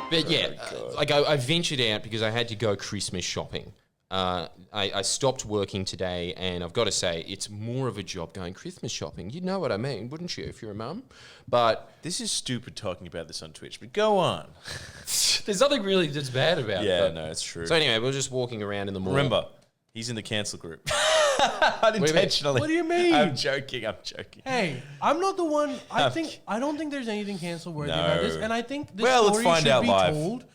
But yeah, I ventured out because I had to go Christmas shopping. I stopped working today, and I've got to say, it's more of a job going Christmas shopping. You'd know what I mean, wouldn't you, if you're a mum? But this is stupid talking about this on Twitch, but go on. There's nothing really that's bad about it. Yeah, no, it's true. So anyway, we're just walking around in the mall. Remember, he's in the cancel group. Unintentionally. What do you mean? I'm joking. Hey, I'm not the one. I don't think there's anything cancel worthy about this, and I think this story let's find should out be live. told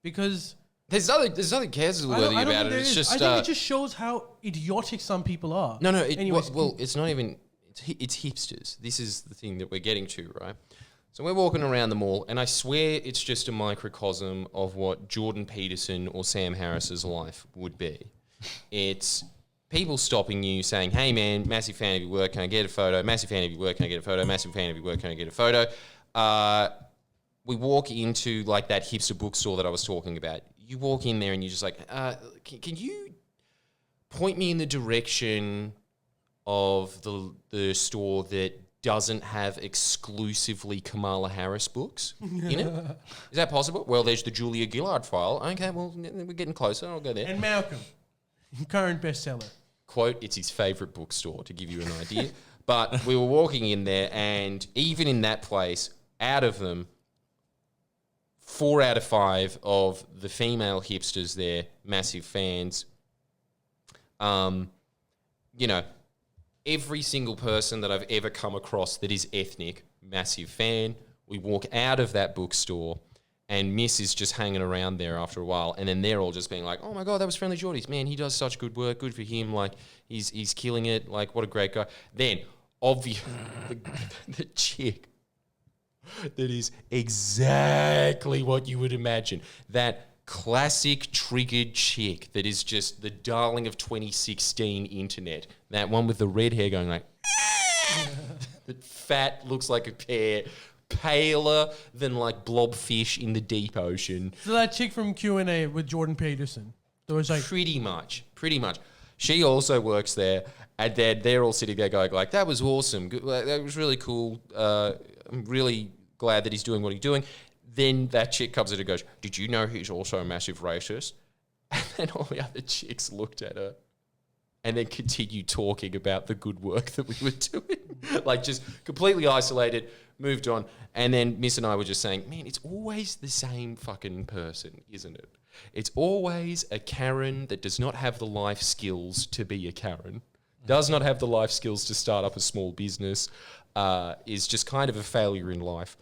because There's nothing cancel worthy about it. It's just. I think it just shows how idiotic some people are. No. Anyways, well, it's not even. It's hipsters. This is the thing that we're getting to, right? So we're walking around the mall, and I swear it's just a microcosm of what Jordan Peterson or Sam Harris's life would be. It's people stopping you saying, hey man, massive fan of your work, can I get a photo? Massive fan of your work, can I get a photo? Massive fan of your work, can I get a photo? We walk into like that hipster bookstore that I was talking about. You walk in there and you're just like, can you point me in the direction of the store that doesn't have exclusively Kamala Harris books in it? Is that possible? Well, there's the Julia Gillard file. Okay, well, we're getting closer. I'll go there. and Malcolm, current bestseller. Quote, it's his favourite bookstore, to give you an idea. But we were walking in there, and even in that place, out of them, 4 out of 5 of the female hipsters there, massive fans. You know, every single person that I've ever come across that is ethnic, massive fan. We walk out of that bookstore, and Miss is just hanging around there after a while, and then they're all just being like, oh my God, that was Friendly Geordies. Man, he does such good work. Good for him. Like, he's killing it. Like, what a great guy. Then, obviously, the chick that is exactly what you would imagine. That classic triggered chick that is just the darling of 2016 internet. That one with the red hair going like, that fat, looks like a pear, paler than like blobfish in the deep ocean. So that chick from Q&A with Jordan Peterson. There was like Pretty much. She also works there, and then they're all sitting there going like, that was awesome. That was really cool. I'm really glad that he's doing what he's doing. Then that chick comes in and goes, did you know he's also a massive racist? And then all the other chicks looked at her and then continued talking about the good work that we were doing. Like, just completely isolated, moved on. And then Miss and I were just saying, man, it's always the same fucking person, isn't it? It's always a Karen that does not have the life skills to be a Karen, does not have the life skills to start up a small business, is just kind of a failure in life,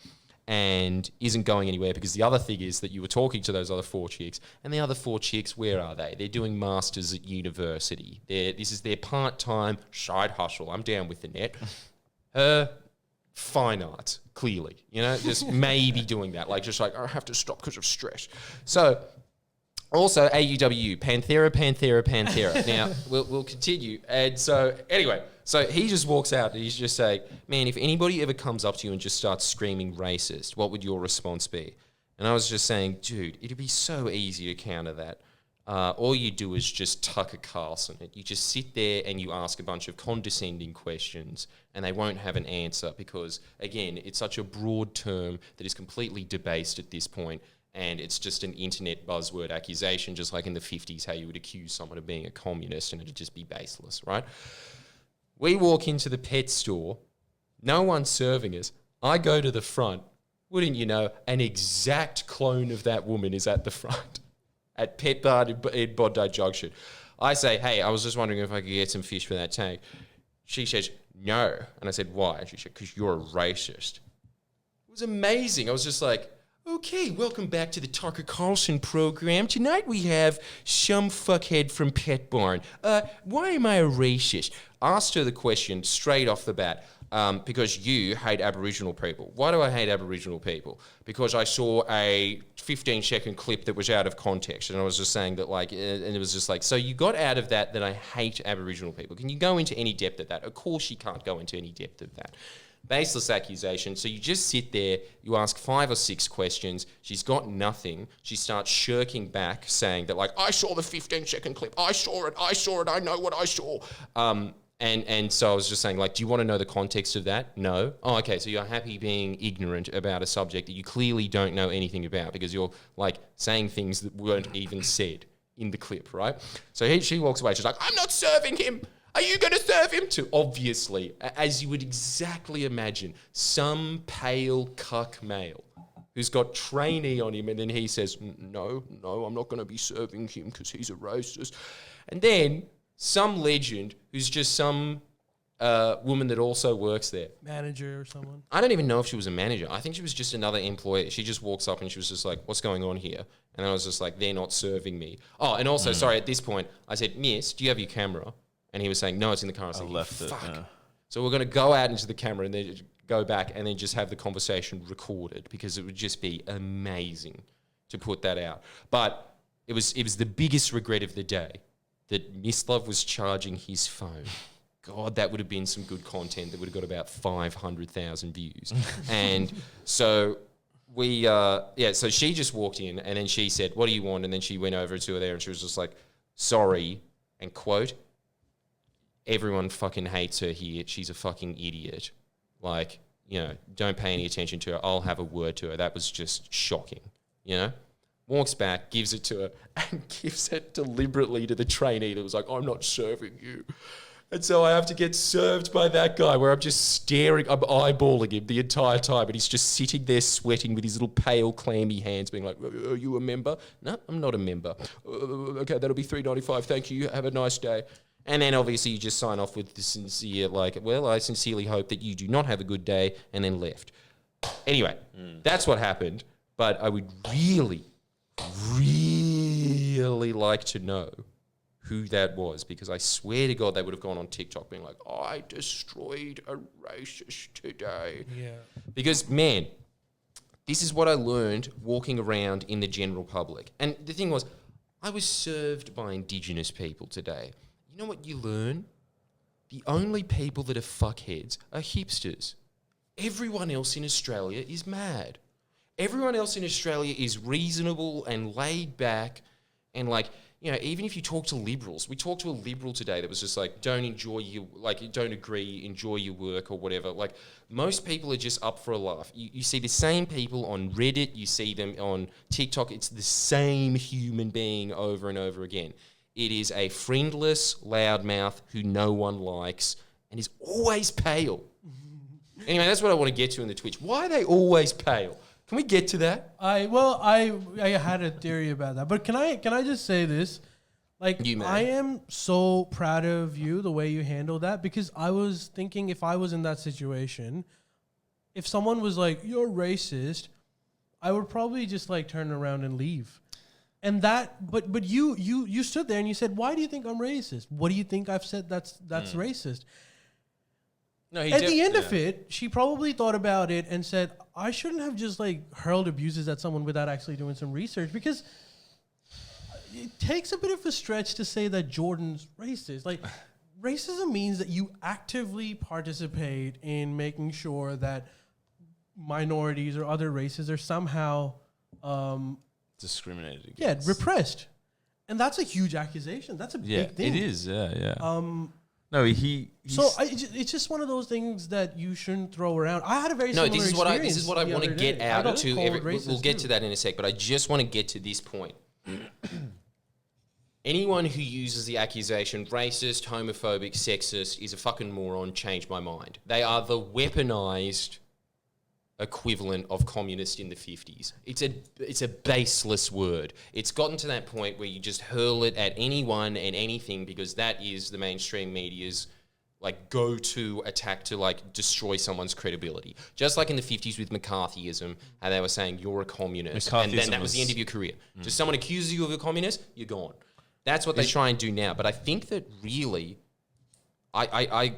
and isn't going anywhere, because the other thing is that you were talking to those other 4 chicks, and the other 4 chicks, where are they? They're doing masters at university. This is their part-time side hustle. I'm down with the net. Her, fine art, clearly. You know, just maybe doing that. Like, just like, I have to stop because of stress. So, also, AUW, Panthera. Now, we'll continue. And so, anyway, so he just walks out and he's just saying, man, if anybody ever comes up to you and just starts screaming racist, what would your response be? And I was just saying, dude, it'd be so easy to counter that. All you do is just Tucker Carlson it. You just sit there and you ask a bunch of condescending questions, and they won't have an answer because, again, it's such a broad term that is completely debased at this point. And it's just an internet buzzword accusation, just like in the 50s, how you would accuse someone of being a communist, and it'd just be baseless, right? We walk into the pet store, no one's serving us. I go to the front. Wouldn't you know, an exact clone of that woman is at the front at Pet Bar in Bondi Junction. I say, hey, I was just wondering if I could get some fish for that tank. She says, no. And I said, why? She said, because you're a racist. It was amazing. I was just like, okay, welcome back to the Tucker Carlson program. Tonight we have some fuckhead from Pet Barn. Why am I a racist? Asked her the question straight off the bat. Because you hate Aboriginal people. Why do I hate Aboriginal people? Because I saw a 15-second clip that was out of context, and I was just saying that, like, and it was just like, so you got out of that I hate Aboriginal people. Can you go into any depth of that? Of course you can't go into any depth of that. Baseless accusation. So you just sit there, you ask 5 or 6 questions, she's got nothing, she starts shirking back, saying that, like, I saw the 15-second clip, I saw it, I know what I saw. And so I was just saying, like, do you want to know the context of that? No. Oh, okay. So you're happy being ignorant about a subject that you clearly don't know anything about because you're like saying things that weren't even said in the clip, right? So she walks away. She's like, I'm not serving him. Are you going to serve him too? Obviously, as you would exactly imagine, some pale cuck male who's got trainee on him, and then he says, no, I'm not going to be serving him because he's a racist. And then some legend who's just some woman that also works there. Manager or someone. I don't even know if she was a manager. I think she was just another employee. She just walks up and she was just like, what's going on here? And I was just like, they're not serving me. Oh, and also, sorry, at this point, I said, miss, do you have your camera? And he was saying, no, it's in the car. I was thinking, left it. Fuck. So we're going to go out into the camera and then go back and then just have the conversation recorded because it would just be amazing to put that out. But it was the biggest regret of the day that Mislove was charging his phone. God, that would have been some good content that would have got about 500,000 views. And so so she just walked in and then she said, what do you want? And then she went over to her there and she was just like, sorry, and quote, everyone fucking hates her here. She's a fucking idiot. Like, don't pay any attention to her. I'll have a word to her. That was just shocking, Walks back, gives it to her, and gives it deliberately to the trainee that was like, I'm not serving you. And so I have to get served by that guy where I'm just staring, I'm eyeballing him the entire time, and he's just sitting there sweating with his little pale, clammy hands being like, are you a member? No, I'm not a member. Okay, that'll be $3.95. Thank you. Have a nice day. And then obviously you just sign off with the sincere, like, well, I sincerely hope that you do not have a good day, and then left. Anyway, that's what happened. But I would really like to know who that was, because I swear to God they would have gone on TikTok being like, I destroyed a racist today. Yeah. Because, man, this is what I learned walking around in the general public. And the thing was, I was served by Indigenous people today. You know what you learn? The only people that are fuckheads are hipsters. Everyone else in Australia is mad. Everyone else in Australia is reasonable and laid back and like, even if you talk to liberals, we talked to a liberal today that was just like, don't agree, enjoy your work or whatever. Like, most people are just up for a laugh. You see the same people on Reddit, you see them on TikTok, it's the same human being over and over again. It is a friendless loudmouth who no one likes and is always pale. Anyway, that's what I want to get to in the Twitch. Why are they always pale? Can we get to that? I had a theory about that, but can I just say this? Like, I am so proud of you the way you handle that, because I was thinking if I was in that situation, if someone was like, you're racist, I would probably just like turn around and leave. And that, but you stood there and you said, why do you think I'm racist? What do you think I've said that's racist? No, at the end of it, she probably thought about it and said, I shouldn't have just like hurled abuses at someone without actually doing some research, because it takes a bit of a stretch to say that Jordan's racist. Like, racism means that you actively participate in making sure that minorities or other races are somehow discriminated against. Yeah, repressed. And that's a huge accusation. That's a big thing. It is, yeah. No, it's just one of those things that you shouldn't throw around. I had a very similar experience. This is what I want to get out to. We'll get to that in a sec, but I just want to get to this point. Anyone who uses the accusation racist, homophobic, sexist is a fucking moron. Change my mind. They are the weaponized equivalent of communist in the 50s. It's a baseless word. It's gotten to that point where you just hurl it at anyone and anything, because that is the mainstream media's like go-to attack to like destroy someone's credibility. Just like in the 50s with McCarthyism, how they were saying you're a communist, and then that was the end of your career. Just someone accuses you of a communist, you're gone. That's what they try and do now. But I think that really, I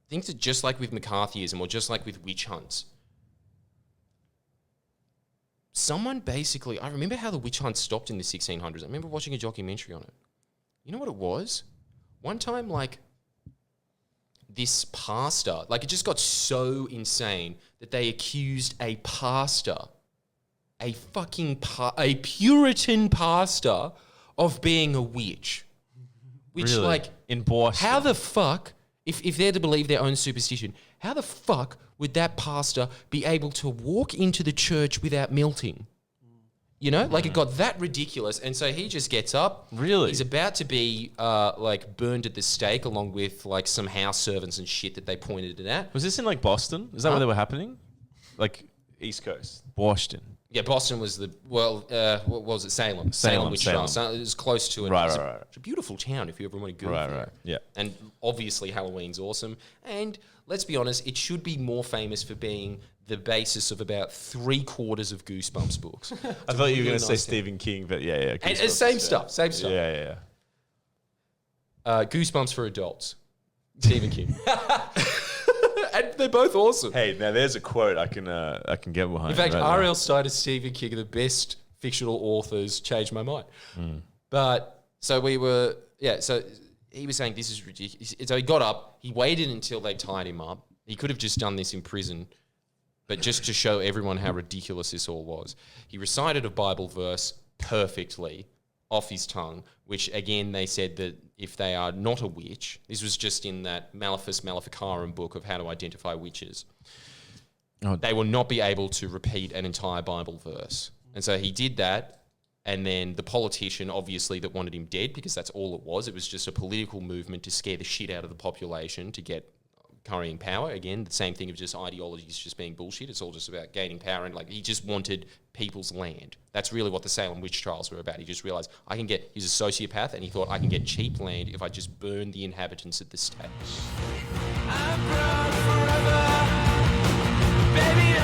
think that just like with McCarthyism or just like with witch hunts, someone basically, I remember how the witch hunt stopped in the 1600s. I remember watching a documentary on it. You know what it was? One time, like, this pastor, like, it just got so insane that they accused a pastor, a Puritan pastor, of being a witch. Which, really? like, in Boston. How the fuck if they're to believe their own superstition, how the fuck would that pastor be able to walk into the church without melting? You know, like it got that ridiculous. And so he just gets up. Really? He's about to be like burned at the stake along with like some house servants and shit that they pointed it at. Was this in like Boston? Is that where they were happening? Like East Coast, Boston. Yeah, Boston was what was it? Salem. Which Salem. So it was close to it. Right. It's a beautiful town if you ever want to go there. Right. Yeah. And obviously Halloween's awesome. And let's be honest, it should be more famous for being the basis of about 3/4 of Goosebumps books. I thought you were going to say Stephen King, but yeah. And same stuff. Yeah. Goosebumps for adults. Stephen King. And they're both awesome. Hey, now there's a quote I can get behind. In fact, right R.L. Stein and Stephen King are the best fictional authors. Changed my mind. But so so he was saying this is ridiculous. So he got up. He waited until they tied him up. He could have just done this in prison, but just to show everyone how ridiculous this all was, he recited a Bible verse perfectly off his tongue, which again they said that if they are not a witch, this was just in that Malefus Maleficarum book of how to identify witches, they will not be able to repeat an entire Bible verse. And so he did that, and then the politician, obviously, that wanted him dead, because that's all it was just a political movement to scare the shit out of the population to get currying power. Again, the same thing of just ideologies just being bullshit. It's all just about gaining power, and like he just wanted people's land. That's really what the Salem witch trials were about. He just realized he's a sociopath, and he thought I can get cheap land if I just burn the inhabitants of the state. I'm proud forever, baby,